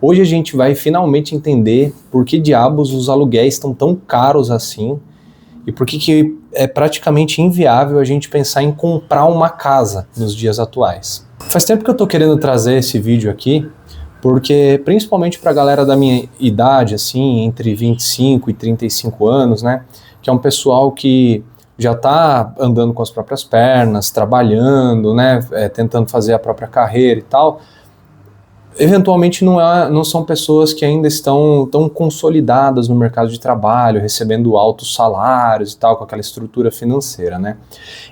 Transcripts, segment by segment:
Hoje a gente vai finalmente entender por que diabos os aluguéis estão tão caros assim e por que é praticamente inviável a gente pensar em comprar uma casa nos dias atuais. Faz tempo que eu tô querendo trazer esse vídeo aqui, porque principalmente para a galera da minha idade, assim, entre 25 e 35 anos, né, que é um pessoal que já está andando com as próprias pernas, trabalhando, né, tentando fazer a própria carreira e tal, eventualmente não são pessoas que ainda estão tão consolidadas no mercado de trabalho, recebendo altos salários e tal, com aquela estrutura financeira, né.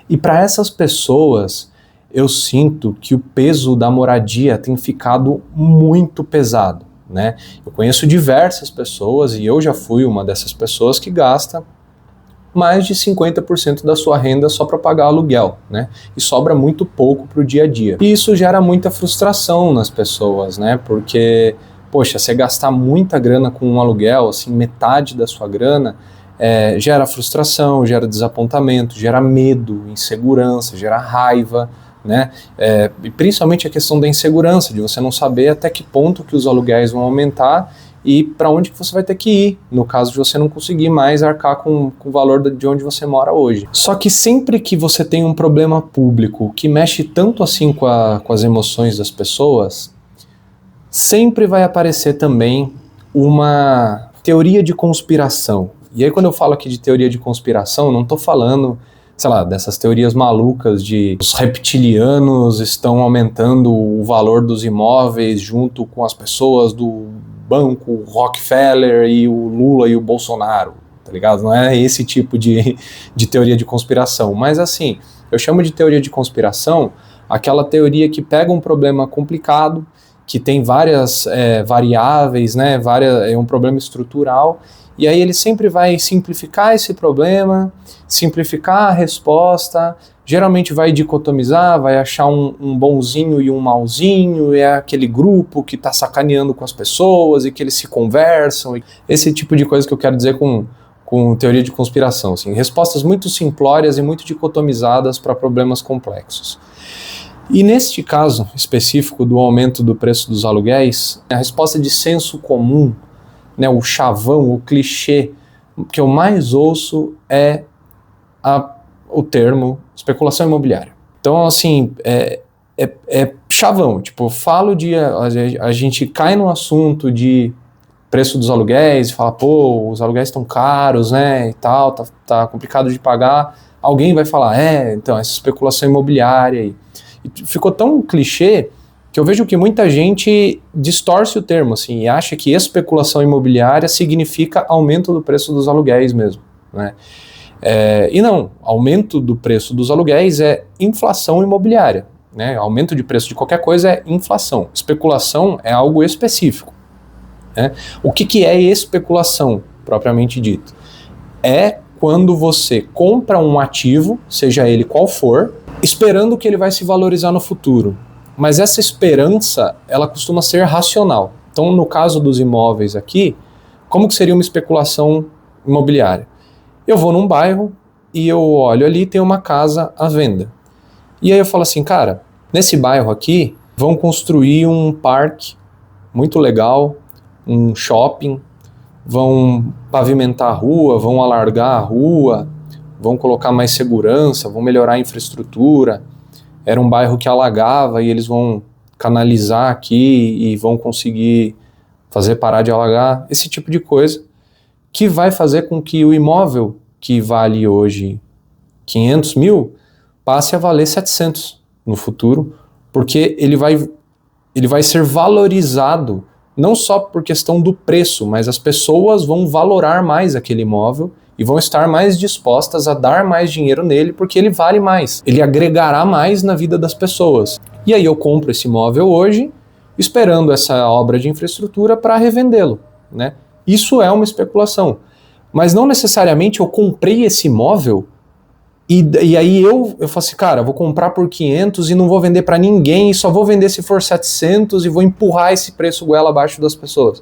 E para essas pessoas, eu sinto que o peso da moradia tem ficado muito pesado, né? Eu conheço diversas pessoas, e eu já fui uma dessas pessoas, que gasta mais de 50% da sua renda só para pagar aluguel, né? E sobra muito pouco para o dia a dia. E isso gera muita frustração nas pessoas, né? Porque, poxa, você gastar muita grana com um aluguel, assim, metade da sua grana, gera frustração, gera desapontamento, gera medo, insegurança, gera raiva, né? E principalmente a questão da insegurança, de você não saber até que ponto que os aluguéis vão aumentar e para onde que você vai ter que ir, no caso de você não conseguir mais arcar com o valor de onde você mora hoje. Só que sempre que você tem um problema público que mexe tanto assim com as emoções das pessoas, sempre vai aparecer também uma teoria de conspiração. E aí quando eu falo aqui de teoria de conspiração, não estou falando, sei lá, dessas teorias malucas de os reptilianos estão aumentando o valor dos imóveis junto com as pessoas do banco Rockefeller e o Lula e o Bolsonaro, tá ligado? Não é esse tipo de teoria de conspiração, mas assim, eu chamo de teoria de conspiração aquela teoria que pega um problema complicado, que tem várias variáveis, né, é um problema estrutural, e aí ele sempre vai simplificar esse problema, simplificar a resposta, geralmente vai dicotomizar, vai achar um bonzinho e um malzinho, é aquele grupo que está sacaneando com as pessoas e que eles se conversam, esse tipo de coisa que eu quero dizer com teoria de conspiração, assim, respostas muito simplórias e muito dicotomizadas para problemas complexos. E neste caso específico do aumento do preço dos aluguéis, a resposta de senso comum, né, o chavão, o clichê que eu mais ouço é o termo especulação imobiliária. Então, assim, é chavão. Tipo, eu falo a gente cai no assunto de preço dos aluguéis, fala, pô, os aluguéis estão caros, né, e tal, tá complicado de pagar. Alguém vai falar, então, essa especulação imobiliária aí. E ficou tão clichê que eu vejo que muita gente distorce o termo, assim, e acha que especulação imobiliária significa aumento do preço dos aluguéis mesmo, né? E não, aumento do preço dos aluguéis é inflação imobiliária, né? Aumento de preço de qualquer coisa é inflação. Especulação é algo específico, né? O que é especulação, propriamente dito? É quando você compra um ativo, seja ele qual for, esperando que ele vai se valorizar no futuro. Mas essa esperança, ela costuma ser racional. Então, no caso dos imóveis aqui, como que seria uma especulação imobiliária? Eu vou num bairro e eu olho ali, tem uma casa à venda. E aí eu falo assim, cara, nesse bairro aqui, vão construir um parque muito legal, um shopping, vão pavimentar a rua, vão alargar a rua, vão colocar mais segurança, vão melhorar a infraestrutura. Era um bairro que alagava e eles vão canalizar aqui e vão conseguir fazer parar de alagar, esse tipo de coisa, que vai fazer com que o imóvel que vale hoje 500 mil passe a valer 700 no futuro, porque ele vai ser valorizado não só por questão do preço, mas as pessoas vão valorar mais aquele imóvel e vão estar mais dispostas a dar mais dinheiro nele porque ele vale mais, ele agregará mais na vida das pessoas. E aí eu compro esse imóvel hoje, esperando essa obra de infraestrutura para revendê-lo, né? Isso é uma especulação, mas não necessariamente eu comprei esse imóvel e aí eu falo assim, cara, vou comprar por 500 e não vou vender para ninguém e só vou vender se for 700 e vou empurrar esse preço goela abaixo das pessoas.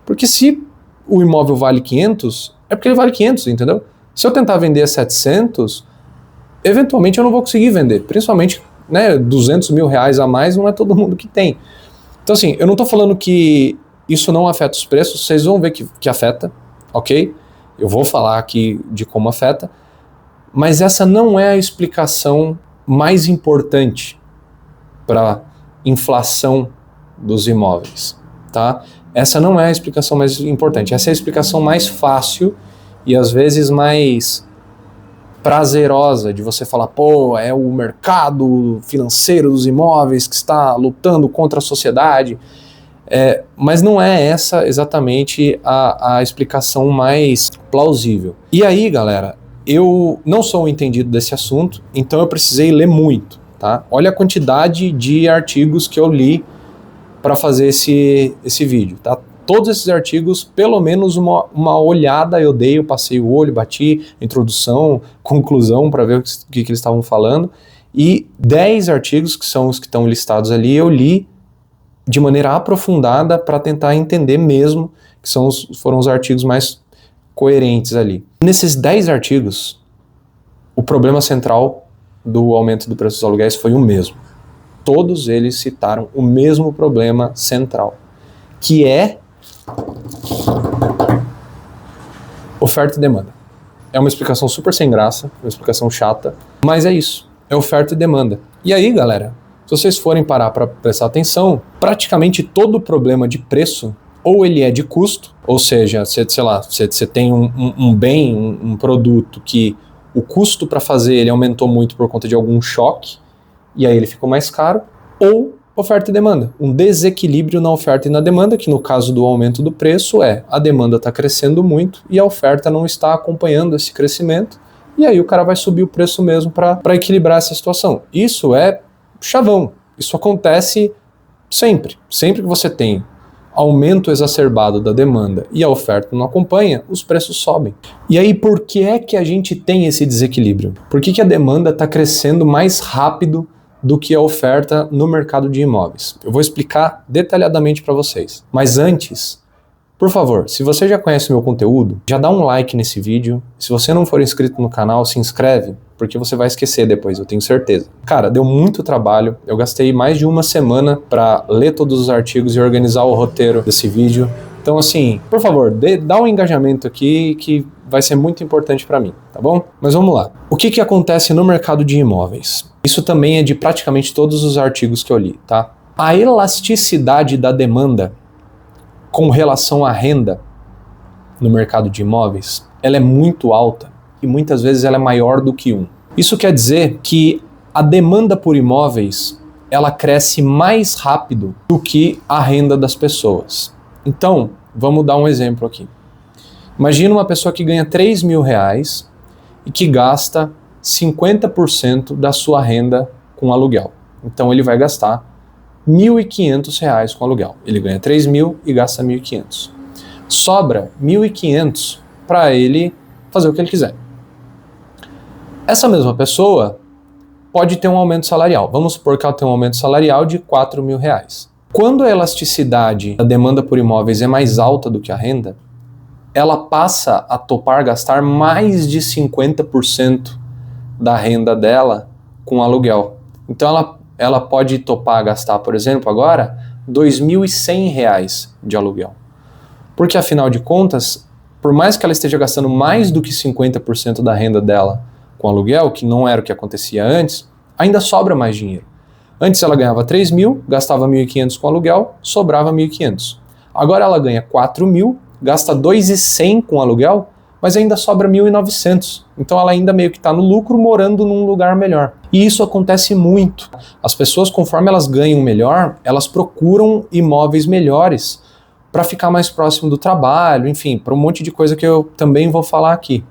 Porque se o imóvel vale 500, é porque ele vale 500, entendeu? Se eu tentar vender a 700, eventualmente eu não vou conseguir vender, principalmente, né, 200 mil reais a mais não é todo mundo que tem. Então assim, eu não estou falando que isso não afeta os preços, vocês vão ver que afeta, ok? Eu vou falar aqui de como afeta, mas essa não é a explicação mais importante para inflação dos imóveis, tá? Essa não é a explicação mais importante, essa é a explicação mais fácil e às vezes mais prazerosa de você falar, pô, é o mercado financeiro dos imóveis que está lutando contra a sociedade, mas não é essa exatamente a explicação mais plausível. E aí, galera, eu não sou um entendido desse assunto, então eu precisei ler muito, tá? Olha a quantidade de artigos que eu li para fazer esse vídeo, tá? Todos esses artigos, pelo menos uma olhada eu dei, eu passei o olho, bati, introdução, conclusão, para ver o que eles estavam falando, e 10 artigos, que são os que estão listados ali, eu li de maneira aprofundada para tentar entender mesmo, que foram os artigos mais coerentes ali. Nesses 10 artigos, o problema central do aumento do preço dos aluguéis foi o mesmo. Todos eles citaram o mesmo problema central, que é oferta e demanda. É uma explicação super sem graça, uma explicação chata, mas é isso, é oferta e demanda. E aí, galera, se vocês forem parar para prestar atenção, praticamente todo problema de preço, ou ele é de custo, ou seja, você tem um bem, um produto que o custo para fazer ele aumentou muito por conta de algum choque, e aí ele ficou mais caro, ou oferta e demanda, um desequilíbrio na oferta e na demanda, que no caso do aumento do preço a demanda está crescendo muito e a oferta não está acompanhando esse crescimento, e aí o cara vai subir o preço mesmo para equilibrar essa situação. Isso é chavão, isso acontece sempre que você tem aumento exacerbado da demanda e a oferta não acompanha, os preços sobem. E aí por que é que a gente tem esse desequilíbrio? Por que a demanda está crescendo mais rápido do que a oferta no mercado de imóveis? Eu vou explicar detalhadamente para vocês. Mas antes, por favor, se você já conhece o meu conteúdo, já dá um like nesse vídeo. Se você não for inscrito no canal, se inscreve, porque você vai esquecer depois, eu tenho certeza. Cara, deu muito trabalho, eu gastei mais de uma semana para ler todos os artigos e organizar o roteiro desse vídeo. Então assim, por favor, dá um engajamento aqui que vai ser muito importante para mim, tá bom? Mas vamos lá. O que acontece no mercado de imóveis? Isso também é de praticamente todos os artigos que eu li, tá? A elasticidade da demanda com relação à renda no mercado de imóveis, ela é muito alta e muitas vezes ela é maior do que 1. Isso quer dizer que a demanda por imóveis, ela cresce mais rápido do que a renda das pessoas. Então, vamos dar um exemplo aqui. Imagina uma pessoa que ganha R$3.000 e que gasta 50% da sua renda com aluguel. Então ele vai gastar R$1.500 com aluguel. Ele ganha 3.000 e gasta 1.500. Sobra 1.500 para ele fazer o que ele quiser. Essa mesma pessoa pode ter um aumento salarial. Vamos supor que ela tem um aumento salarial de R$4.000. Quando a elasticidade da demanda por imóveis é mais alta do que a renda, ela passa a topar gastar mais de 50% da renda dela com aluguel. Então ela pode topar gastar, por exemplo, agora R$2.100 de aluguel. Porque afinal de contas, por mais que ela esteja gastando mais do que 50% da renda dela com aluguel, que não era o que acontecia antes, ainda sobra mais dinheiro. Antes ela ganhava 3.000, gastava 1.500 com aluguel, sobrava 1.500. Agora ela ganha 4.000, gasta 2.100 com aluguel, mas ainda sobra 1.900. Então ela ainda meio que está no lucro, morando num lugar melhor. E isso acontece muito. As pessoas, conforme elas ganham melhor, elas procuram imóveis melhores para ficar mais próximo do trabalho, enfim, para um monte de coisa que eu também vou falar aqui.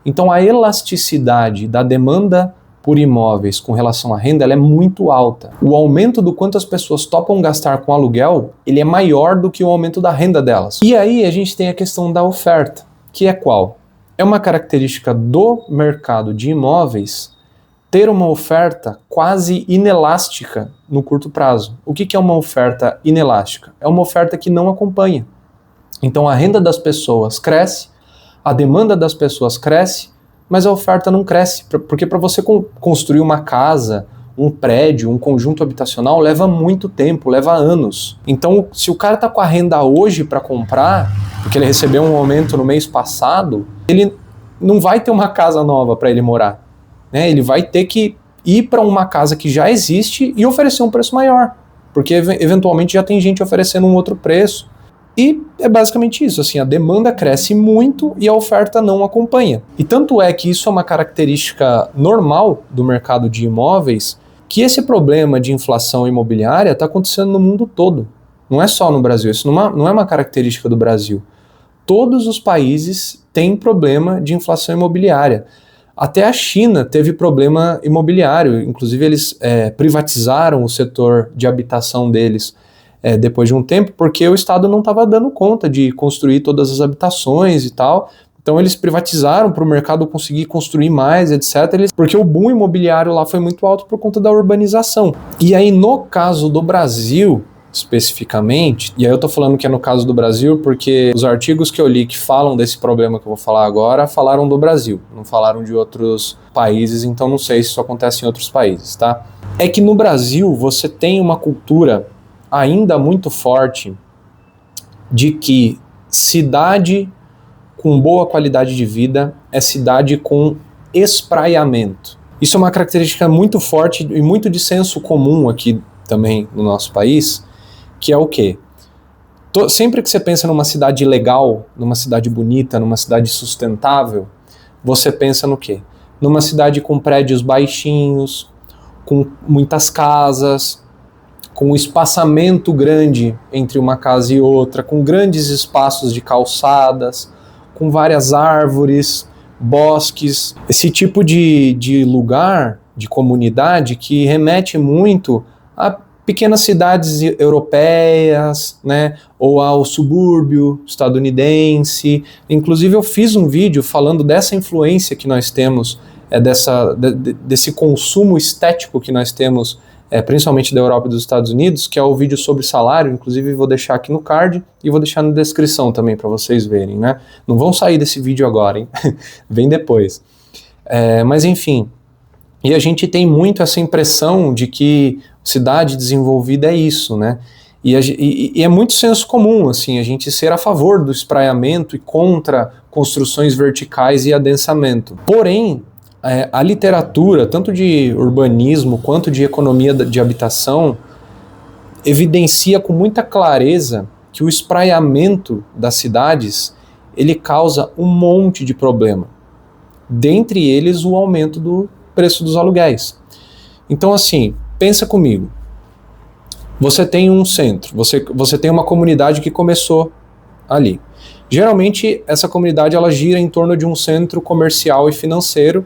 Então a elasticidade da demanda por imóveis com relação à renda, ela é muito alta. O aumento do quanto as pessoas topam gastar com aluguel, ele é maior do que o aumento da renda delas. E aí a gente tem a questão da oferta, que é qual? É uma característica do mercado de imóveis ter uma oferta quase inelástica no curto prazo. O que é uma oferta inelástica? É uma oferta que não acompanha. Então a renda das pessoas cresce, a demanda das pessoas cresce, mas a oferta não cresce, porque para você construir uma casa um prédio, um conjunto habitacional leva muito tempo, leva anos. Então, se o cara está com a renda hoje para comprar, porque ele recebeu um aumento no mês passado, ele não vai ter uma casa nova para ele morar, né? Ele vai ter que ir para uma casa que já existe e oferecer um preço maior, porque eventualmente já tem gente oferecendo um outro preço. E é basicamente isso, assim, a demanda cresce muito e a oferta não acompanha. E tanto é que isso é uma característica normal do mercado de imóveis, que esse problema de inflação imobiliária está acontecendo no mundo todo. Não é só no Brasil, isso não é uma característica do Brasil. Todos os países têm problema de inflação imobiliária. Até a China teve problema imobiliário, inclusive eles privatizaram o setor de habitação deles depois de um tempo, porque o Estado não estava dando conta de construir todas as habitações e tal. Então eles privatizaram para o mercado conseguir construir mais, etc. Porque o boom imobiliário lá foi muito alto por conta da urbanização. E aí no caso do Brasil, especificamente, e aí eu tô falando que é no caso do Brasil porque os artigos que eu li que falam desse problema que eu vou falar agora falaram do Brasil, não falaram de outros países, então não sei se isso acontece em outros países, tá? É que no Brasil você tem uma cultura ainda muito forte de que cidade com boa qualidade de vida é cidade com espraiamento. Isso é uma característica muito forte e muito de senso comum aqui também no nosso país, que é o quê? Sempre que você pensa numa cidade legal, numa cidade bonita, numa cidade sustentável, você pensa no quê? Numa cidade com prédios baixinhos, com muitas casas, com um espaçamento grande entre uma casa e outra, com grandes espaços de calçadas, com várias árvores, bosques, esse tipo de lugar, de comunidade que remete muito a pequenas cidades europeias, né, ou ao subúrbio estadunidense. Inclusive eu fiz um vídeo falando dessa influência que nós temos, desse consumo estético que nós temos, principalmente da Europa e dos Estados Unidos, que é o vídeo sobre salário. Inclusive vou deixar aqui no card e vou deixar na descrição também para vocês verem, né? Não vão sair desse vídeo agora, hein? Vem depois. Mas enfim, e a gente tem muito essa impressão de que cidade desenvolvida é isso, né? E é muito senso comum, assim, a gente ser a favor do espraiamento e contra construções verticais e adensamento. Porém, a literatura, tanto de urbanismo quanto de economia de habitação, evidencia com muita clareza que o espraiamento das cidades, ele causa um monte de problema. Dentre eles, o aumento do preço dos aluguéis. Então, assim, pensa comigo. Você tem um centro, você tem uma comunidade que começou ali. Geralmente, essa comunidade ela gira em torno de um centro comercial e financeiro.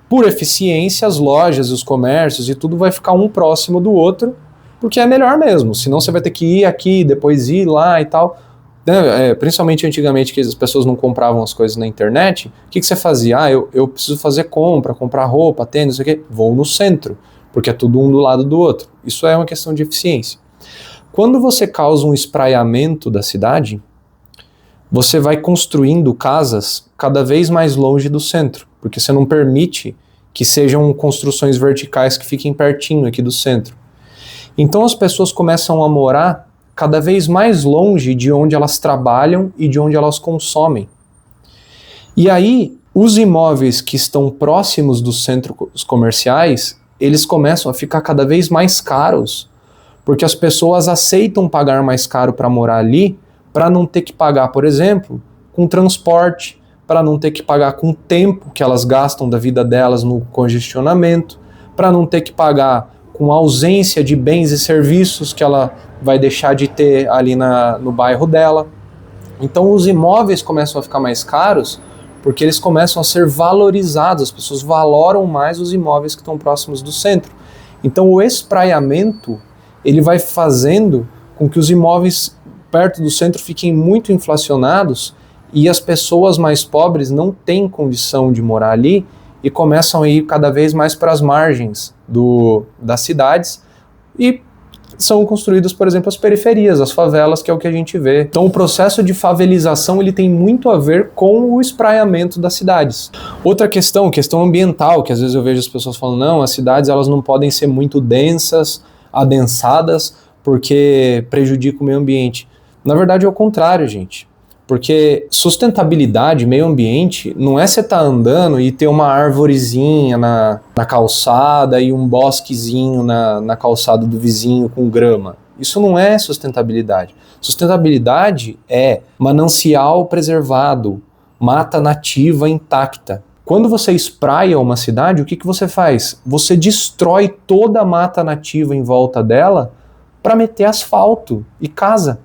Por eficiência, as lojas, os comércios e tudo vai ficar um próximo do outro, porque é melhor mesmo. Senão você vai ter que ir aqui, depois ir lá e tal. Principalmente antigamente, que as pessoas não compravam as coisas na internet, o que você fazia? Eu preciso fazer comprar roupa, tênis, não sei o quê. Vou no centro, porque é tudo um do lado do outro. Isso é uma questão de eficiência. Quando você causa um espraiamento da cidade, você vai construindo casas cada vez mais longe do centro, porque você não permite que sejam construções verticais que fiquem pertinho aqui do centro. Então as pessoas começam a morar cada vez mais longe de onde elas trabalham e de onde elas consomem. E aí, os imóveis que estão próximos dos centros comerciais, eles começam a ficar cada vez mais caros, porque as pessoas aceitam pagar mais caro para morar ali, para não ter que pagar, por exemplo, com transporte, para não ter que pagar com o tempo que elas gastam da vida delas no congestionamento, para não ter que pagar com a ausência de bens e serviços que ela vai deixar de ter ali no bairro dela. Então os imóveis começam a ficar mais caros porque eles começam a ser valorizados, as pessoas valoram mais os imóveis que estão próximos do centro. Então o espraiamento, ele vai fazendo com que os imóveis perto do centro fiquem muito inflacionados e as pessoas mais pobres não têm condição de morar ali e começam a ir cada vez mais para as margens das cidades e são construídas, por exemplo, as periferias, as favelas, que é o que a gente vê. Então o processo de favelização ele tem muito a ver com o espraiamento das cidades. Outra questão ambiental, que às vezes eu vejo as pessoas falando, não, as cidades elas não podem ser muito densas, adensadas, porque prejudica o meio ambiente. Na verdade é o contrário, gente. Porque sustentabilidade, meio ambiente, não é você estar andando e ter uma arvorezinha na calçada e um bosquezinho na calçada do vizinho com grama. Isso não é sustentabilidade. Sustentabilidade é manancial preservado, mata nativa intacta. Quando você espraia uma cidade, o que você faz? Você destrói toda a mata nativa em volta dela para meter asfalto e casa.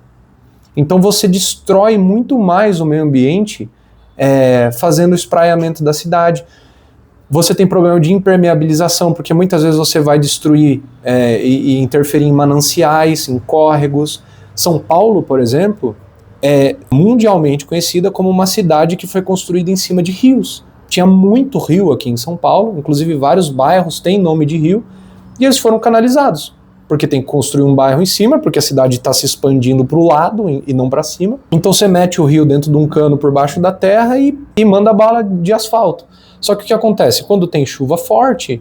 Então você destrói muito mais o meio ambiente fazendo o espraiamento da cidade. Você tem problema de impermeabilização, porque muitas vezes você vai destruir e interferir em mananciais, em córregos. São Paulo, por exemplo, é mundialmente conhecida como uma cidade que foi construída em cima de rios. Tinha muito rio aqui em São Paulo, inclusive vários bairros têm nome de rio, e eles foram canalizados. Porque tem que construir um bairro em cima, porque a cidade está se expandindo para o lado e não para cima. Então você mete o rio dentro de um cano por baixo da terra e manda bala de asfalto. Só que o que acontece? Quando tem chuva forte,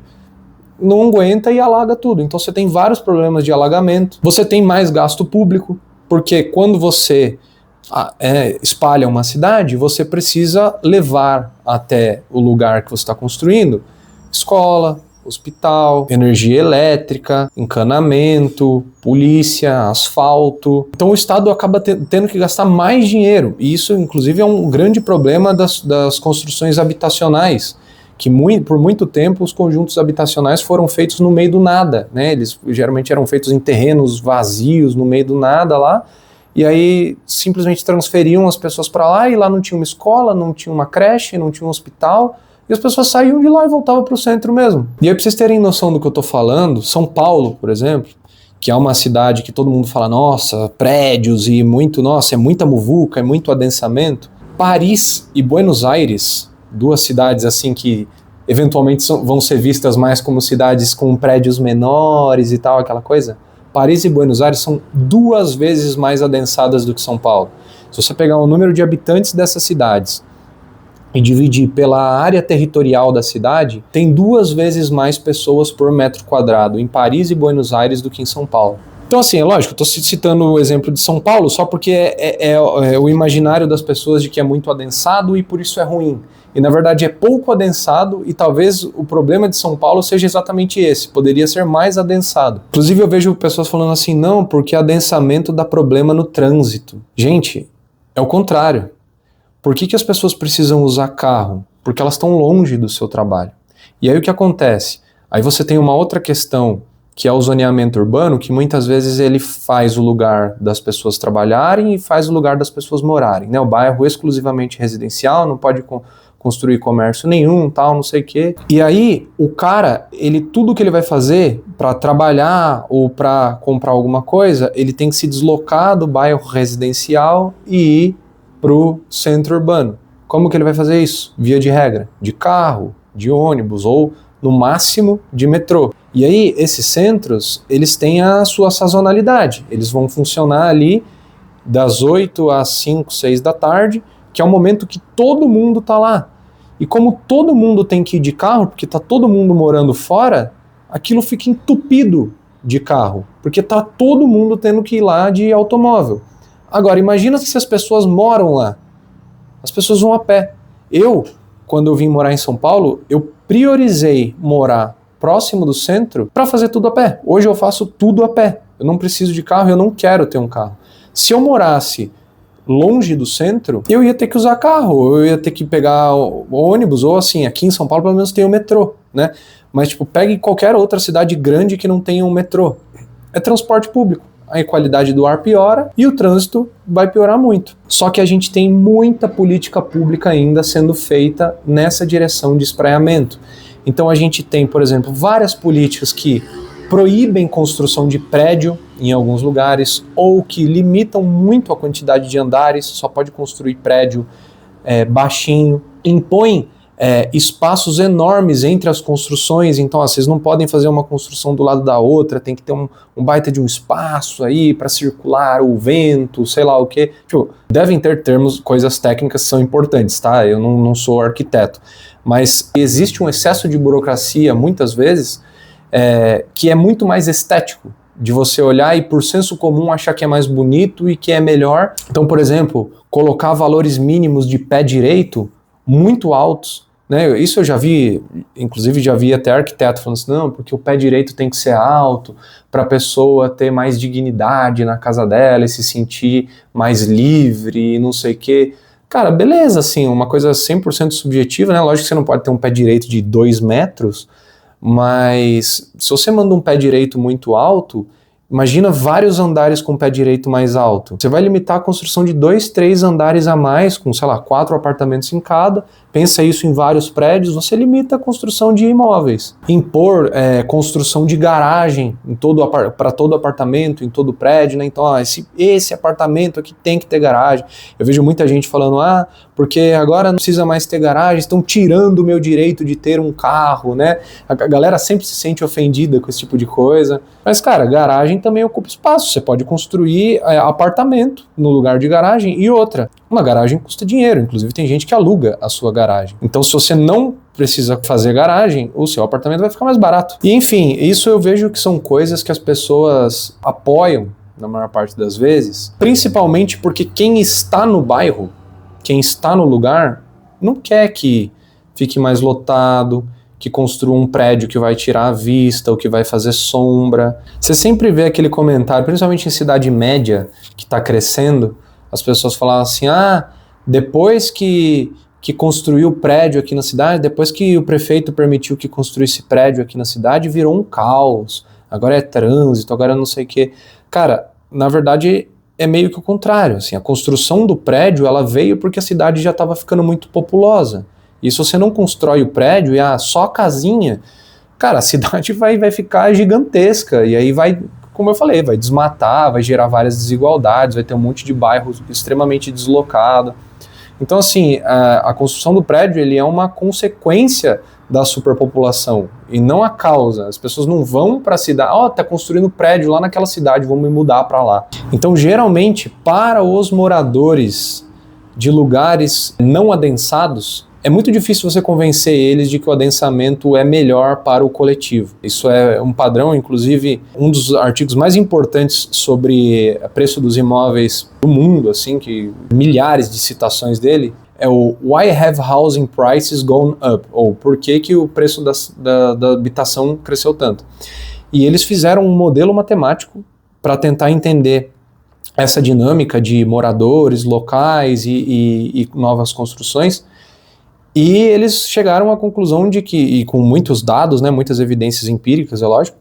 não aguenta e alaga tudo. Então você tem vários problemas de alagamento. Você tem mais gasto público, porque quando você espalha uma cidade, você precisa levar até o lugar que você está construindo escola, hospital, energia elétrica, encanamento, polícia, asfalto. Então o Estado acaba tendo que gastar mais dinheiro. E isso, inclusive, é um grande problema das construções habitacionais, que por muito tempo os conjuntos habitacionais foram feitos no meio do nada, né? Eles geralmente eram feitos em terrenos vazios, no meio do nada lá, e aí simplesmente transferiam as pessoas para lá, e lá não tinha uma escola, não tinha uma creche, não tinha um hospital, e as pessoas saíam de lá e voltavam para o centro mesmo. E aí, para vocês terem noção do que eu estou falando, São Paulo, por exemplo, que é uma cidade que todo mundo fala, nossa, prédios e muito, nossa, é muita muvuca, é muito adensamento. Paris e Buenos Aires, duas cidades assim que eventualmente vão ser vistas mais como cidades com prédios menores e tal, aquela coisa. Paris e Buenos Aires são 2 vezes mais adensadas do que São Paulo. Se você pegar o número de habitantes dessas cidades e dividir pela área territorial da cidade, tem 2 vezes mais pessoas por metro quadrado em Paris e Buenos Aires do que em São Paulo. Então assim, é lógico, eu estou citando o exemplo de São Paulo só porque é o imaginário das pessoas de que é muito adensado e por isso é ruim. E na verdade é pouco adensado e talvez o problema de São Paulo seja exatamente esse, poderia ser mais adensado. Inclusive eu vejo pessoas falando assim, não, porque adensamento dá problema no trânsito. Gente, é o contrário. Por que as pessoas precisam usar carro? Porque elas estão longe do seu trabalho. E aí o que acontece? Aí você tem uma outra questão, que é o zoneamento urbano, que muitas vezes ele faz o lugar das pessoas trabalharem e faz o lugar das pessoas morarem, né? O bairro exclusivamente residencial, não pode construir comércio nenhum, tal, não sei o quê. E aí o cara, tudo que ele vai fazer para trabalhar ou para comprar alguma coisa, ele tem que se deslocar do bairro residencial e ir pro centro urbano. Como que ele vai fazer isso? Via de regra, de carro, de ônibus ou, no máximo, de metrô. E aí, esses centros, eles têm a sua sazonalidade. Eles vão funcionar ali das 8 às 5, 6 da tarde, que é o momento que todo mundo tá lá. E como todo mundo tem que ir de carro, porque tá todo mundo morando fora, aquilo fica entupido de carro, porque tá todo mundo tendo que ir lá de automóvel. Agora, imagina se as pessoas moram lá. As pessoas vão a pé. Quando eu vim morar em São Paulo, eu priorizei morar próximo do centro para fazer tudo a pé. Hoje eu faço tudo a pé. Eu não preciso de carro, eu não quero ter um carro. Se eu morasse longe do centro, eu ia ter que usar carro, eu ia ter que pegar ônibus, ou assim, aqui em São Paulo pelo menos tem o metrô, né? Mas tipo, pegue qualquer outra cidade grande que não tenha um metrô. É transporte público. A qualidade do ar piora e o trânsito vai piorar muito. Só que a gente tem muita política pública ainda sendo feita nessa direção de espraiamento. Então a gente tem, por exemplo, várias políticas que proíbem construção de prédio em alguns lugares ou que limitam muito a quantidade de andares, só pode construir prédio baixinho, impõem espaços enormes entre as construções, então vocês não podem fazer uma construção do lado da outra, tem que ter um baita de um espaço aí para circular o vento, sei lá o que. Tipo, devem ter termos, coisas técnicas que são importantes, tá? Eu não sou arquiteto, mas existe um excesso de burocracia, muitas vezes, que é muito mais estético, de você olhar e por senso comum achar que é mais bonito e que é melhor. Então, por exemplo, colocar valores mínimos de pé direito muito altos, né? Isso eu já vi, inclusive já vi até arquiteto falando assim, não, porque o pé direito tem que ser alto para a pessoa ter mais dignidade na casa dela e se sentir mais livre e não sei o quê. Cara, beleza, assim, uma coisa 100% subjetiva, né? Lógico que você não pode ter um pé direito de 2 metros, mas se você manda um pé direito muito alto, imagina vários andares com o pé direito mais alto. Você vai limitar a construção de 2, 3 andares a mais, com, sei lá, 4 apartamentos em cada. Pensa isso em vários prédios, você limita a construção de imóveis. Impor construção de garagem para todo apartamento, em todo prédio, né? Então, esse apartamento aqui tem que ter garagem. Eu vejo muita gente falando, porque agora não precisa mais ter garagem, estão tirando o meu direito de ter um carro, né? A galera sempre se sente ofendida com esse tipo de coisa. Mas, cara, garagem também ocupa espaço. Você pode construir apartamento no lugar de garagem. E outra, uma garagem custa dinheiro. Inclusive tem gente que aluga a sua garagem. Então se você não precisa fazer garagem, o seu apartamento vai ficar mais barato. E enfim, isso eu vejo que são coisas que as pessoas apoiam na maior parte das vezes, principalmente porque quem está no bairro, quem está no lugar, não quer que fique mais lotado, que construa um prédio que vai tirar a vista, ou que vai fazer sombra. Você sempre vê aquele comentário, principalmente em cidade média, que está crescendo, as pessoas falam assim, depois que construiu o prédio aqui na cidade, depois que o prefeito permitiu que construísse prédio aqui na cidade, virou um caos, agora é trânsito, agora não sei o quê. Cara, na verdade é meio que o contrário, assim, a construção do prédio, ela veio porque a cidade já estava ficando muito populosa. E se você não constrói o prédio e só a casinha, cara, a cidade vai ficar gigantesca, e aí vai, como eu falei, vai desmatar, vai gerar várias desigualdades, vai ter um monte de bairros extremamente deslocado. Então, assim, a construção do prédio, ele é uma consequência da superpopulação, e não a causa. As pessoas não vão para a cidade, tá construindo prédio lá naquela cidade, vamos me mudar para lá. Então, geralmente, para os moradores de lugares não adensados, é muito difícil você convencer eles de que o adensamento é melhor para o coletivo. Isso é um padrão, inclusive, um dos artigos mais importantes sobre o preço dos imóveis do mundo, assim, que milhares de citações dele, é o Why Have Housing Prices Gone Up? Ou por que o preço da habitação cresceu tanto? E eles fizeram um modelo matemático para tentar entender essa dinâmica de moradores, locais e novas construções. E eles chegaram à conclusão de que, e com muitos dados, né, muitas evidências empíricas, é lógico,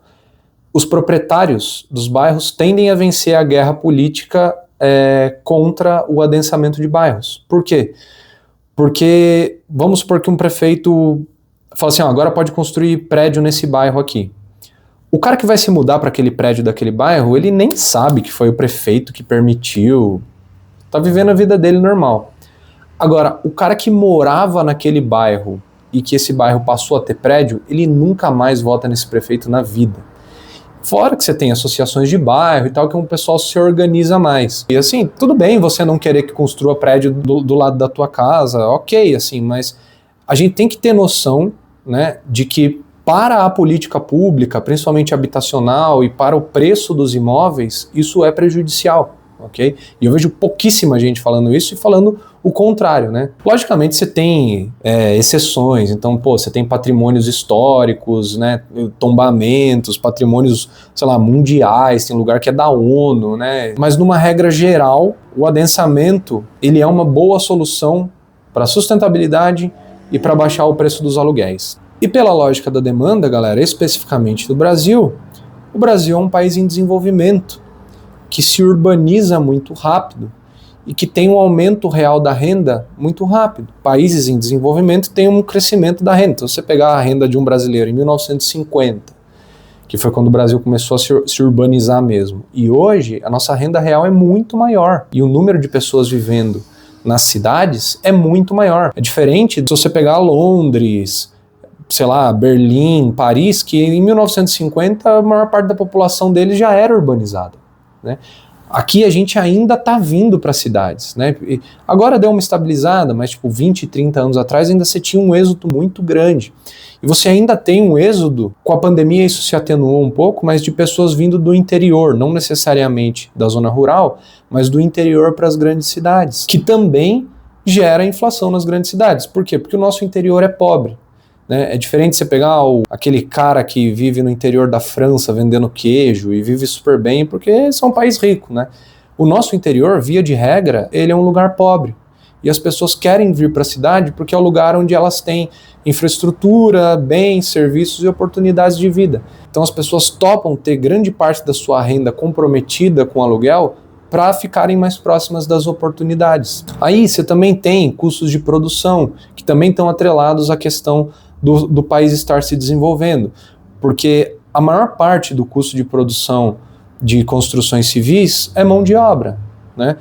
os proprietários dos bairros tendem a vencer a guerra política contra o adensamento de bairros. Por quê? Porque vamos supor que um prefeito fala assim, agora pode construir prédio nesse bairro aqui. O cara que vai se mudar para aquele prédio daquele bairro, ele nem sabe que foi o prefeito que permitiu, tá vivendo a vida dele normal. Agora, o cara que morava naquele bairro e que esse bairro passou a ter prédio, ele nunca mais vota nesse prefeito na vida. Fora que você tem associações de bairro e tal, que o pessoal se organiza mais. E assim, tudo bem você não querer que construa prédio do lado da tua casa, ok, assim, mas a gente tem que ter noção, né, de que para a política pública, principalmente habitacional, e para o preço dos imóveis, isso é prejudicial. Ok? E eu vejo pouquíssima gente falando isso e falando o contrário, né? Logicamente você tem exceções, então, você tem patrimônios históricos, né? Tombamentos, patrimônios, sei lá, mundiais, tem lugar que é da ONU, né? Mas numa regra geral, o adensamento, ele é uma boa solução para sustentabilidade e para baixar o preço dos aluguéis. E pela lógica da demanda, galera, especificamente do Brasil, o Brasil é um país em desenvolvimento, que se urbaniza muito rápido e que tem um aumento real da renda muito rápido. Países em desenvolvimento têm um crescimento da renda. Então, se você pegar a renda de um brasileiro em 1950, que foi quando o Brasil começou a se urbanizar mesmo, e hoje a nossa renda real é muito maior, e o número de pessoas vivendo nas cidades é muito maior. É diferente se você pegar Londres, sei lá, Berlim, Paris, que em 1950 a maior parte da população deles já era urbanizada, né? Aqui a gente ainda está vindo para cidades, né? E agora deu uma estabilizada, mas tipo 20, 30 anos atrás ainda você tinha um êxodo muito grande. E você ainda tem um êxodo, com a pandemia isso se atenuou um pouco, mas de pessoas vindo do interior, não necessariamente da zona rural, mas do interior para as grandes cidades, que também gera inflação nas grandes cidades. Por quê? Porque o nosso interior é pobre. Né? É diferente você pegar aquele cara que vive no interior da França vendendo queijo e vive super bem porque é um país rico, né? O nosso interior, via de regra, ele é um lugar pobre. E as pessoas querem vir para a cidade porque é o lugar onde elas têm infraestrutura, bens, serviços e oportunidades de vida. Então as pessoas topam ter grande parte da sua renda comprometida com aluguel para ficarem mais próximas das oportunidades. Aí você também tem custos de produção, que também estão atrelados à questão do país estar se desenvolvendo, porque a maior parte do custo de produção de construções civis é mão de obra, né?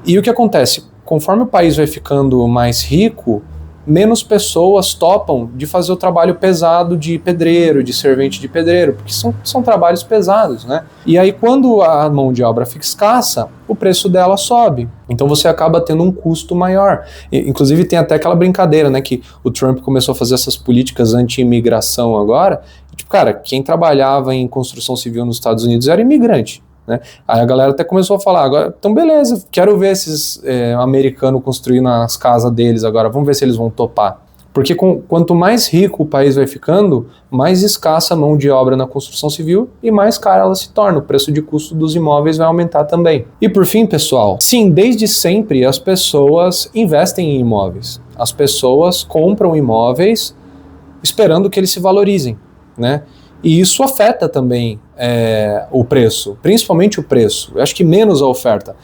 E o que acontece? Conforme o país vai ficando mais rico, menos pessoas topam de fazer o trabalho pesado de pedreiro, de servente de pedreiro, porque são trabalhos pesados, né? E aí quando a mão de obra fica escassa, o preço dela sobe. Então você acaba tendo um custo maior. Inclusive tem até aquela brincadeira, né, que o Trump começou a fazer essas políticas anti-imigração agora. Tipo, cara, quem trabalhava em construção civil nos Estados Unidos era imigrante. Né? Aí a galera até começou a falar, agora, então beleza, quero ver esses americanos construindo as casas deles agora, vamos ver se eles vão topar. Porque quanto mais rico o país vai ficando, mais escassa a mão de obra na construção civil e mais cara ela se torna, o preço de custo dos imóveis vai aumentar também. E por fim, pessoal, sim, desde sempre as pessoas investem em imóveis, as pessoas compram imóveis esperando que eles se valorizem, né? E isso afeta também o preço, principalmente o preço. Eu acho que menos a oferta.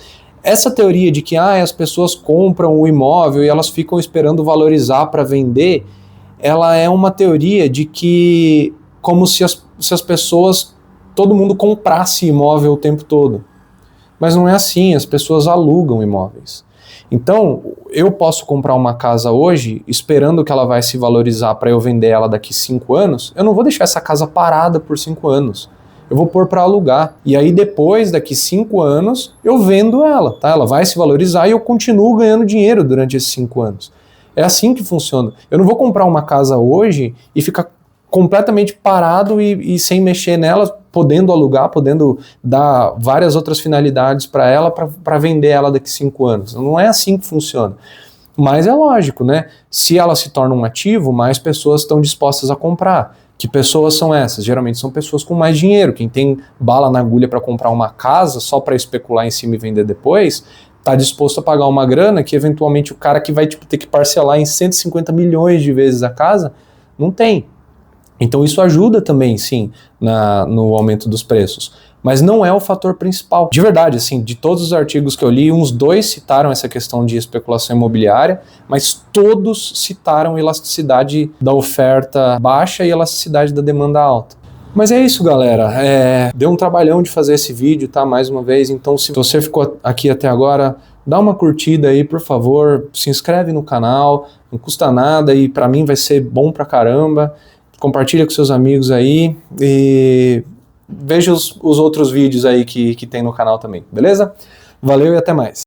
Essa teoria de que as pessoas compram o imóvel e elas ficam esperando valorizar para vender, ela é uma teoria de que como se as pessoas, todo mundo comprasse imóvel o tempo todo. Mas não é assim, as pessoas alugam imóveis. Então, eu posso comprar uma casa hoje, esperando que ela vai se valorizar para eu vender ela daqui 5 anos, eu não vou deixar essa casa parada por 5 anos. Eu vou pôr para alugar. E aí depois, daqui 5 anos, eu vendo ela, tá? Ela vai se valorizar e eu continuo ganhando dinheiro durante esses 5 anos. É assim que funciona. Eu não vou comprar uma casa hoje e ficar completamente parado e sem mexer nela, podendo alugar, podendo dar várias outras finalidades para ela, para vender ela daqui 5 anos. Não é assim que funciona. Mas é lógico, né? Se ela se torna um ativo, mais pessoas estão dispostas a comprar. Que pessoas são essas? Geralmente são pessoas com mais dinheiro. Quem tem bala na agulha para comprar uma casa só para especular em cima e vender depois, está disposto a pagar uma grana que eventualmente o cara que vai ter que parcelar em 150 milhões de vezes a casa, não tem. Então isso ajuda também, sim, no aumento dos preços. Mas não é o fator principal. De verdade, assim, de todos os artigos que eu li, uns 2 citaram essa questão de especulação imobiliária, mas todos citaram elasticidade da oferta baixa e elasticidade da demanda alta. Mas é isso, galera. Deu um trabalhão de fazer esse vídeo, tá? Mais uma vez. Então, se você ficou aqui até agora, dá uma curtida aí, por favor. Se inscreve no canal, não custa nada e pra mim vai ser bom pra caramba. Compartilha com seus amigos aí e veja os outros vídeos aí que tem no canal também, beleza? Valeu e até mais!